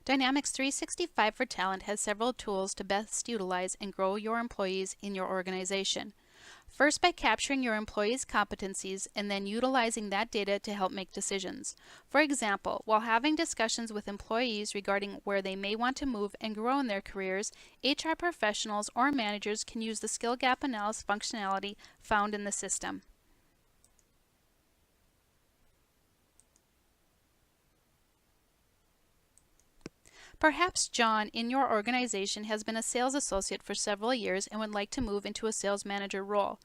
Dynamics 365 for Talent has several tools to best utilize and grow your employees in your organization. First, by capturing your employees' competencies and then utilizing that data to help make decisions. For example, while having discussions with employees regarding where they may want to move and grow in their careers, HR professionals or managers can use the skill gap analysis functionality found in the system. Perhaps John in your organization has been a sales associate for several years and would like to move into a sales manager role.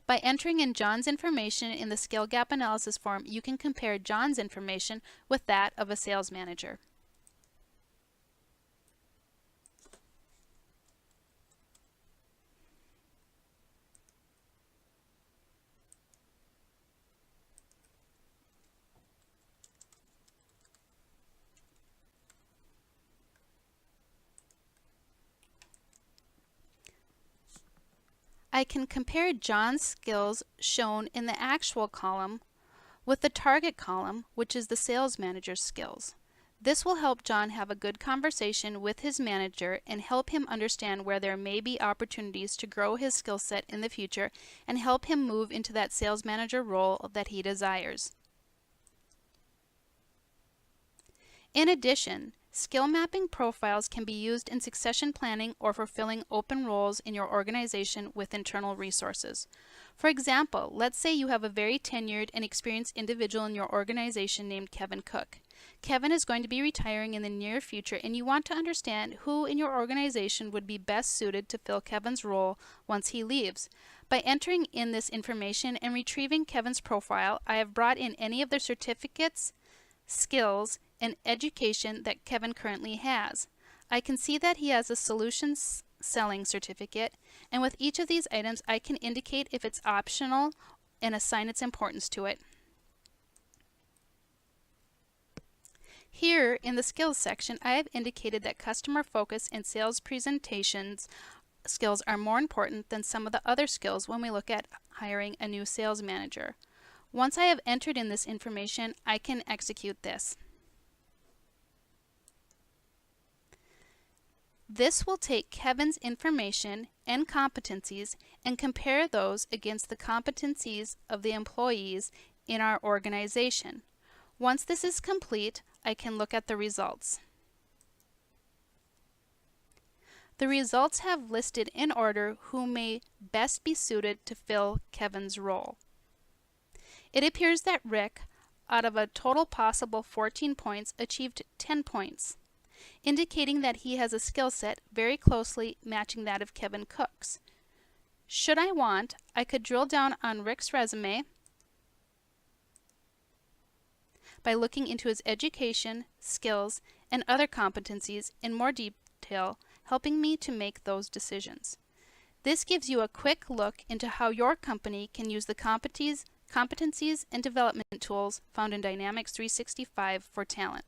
By entering in John's information in the skill gap analysis form, you can compare John's information with that of a sales manager. I can compare John's skills shown in the actual column with the target column, which is the sales manager's skills. This will help John have a good conversation with his manager and help him understand where there may be opportunities to grow his skill set in the future and help him move into that sales manager role that he desires. In addition, skill mapping profiles can be used in succession planning or for filling open roles in your organization with internal resources. For example, let's say you have a very tenured and experienced individual in your organization named Kevin Cook. Kevin is going to be retiring in the near future and you want to understand who in your organization would be best suited to fill Kevin's role once he leaves. By entering in this information and retrieving Kevin's profile, I have brought in any of the certificates, skills, and education that Kevin currently has. I can see that he has a solutions selling certificate, and with each of these items I can indicate if it's optional and assign its importance to it. Here in the skills section, I have indicated that customer focus and sales presentations skills are more important than some of the other skills when we look at hiring a new sales manager. Once I have entered in this information, I can execute this. This will take Kevin's information and competencies and compare those against the competencies of the employees in our organization. Once this is complete, I can look at the results. The results have listed in order who may best be suited to fill Kevin's role. It appears that Rick, out of a total possible 14 points, achieved 10 points, indicating that he has a skill set very closely matching that of Kevin Cook's. Should I want, I could drill down on Rick's resume by looking into his education, skills, and other competencies in more detail, helping me to make those decisions. This gives you a quick look into how your company can use the competencies and development tools found in Dynamics 365 for Talent.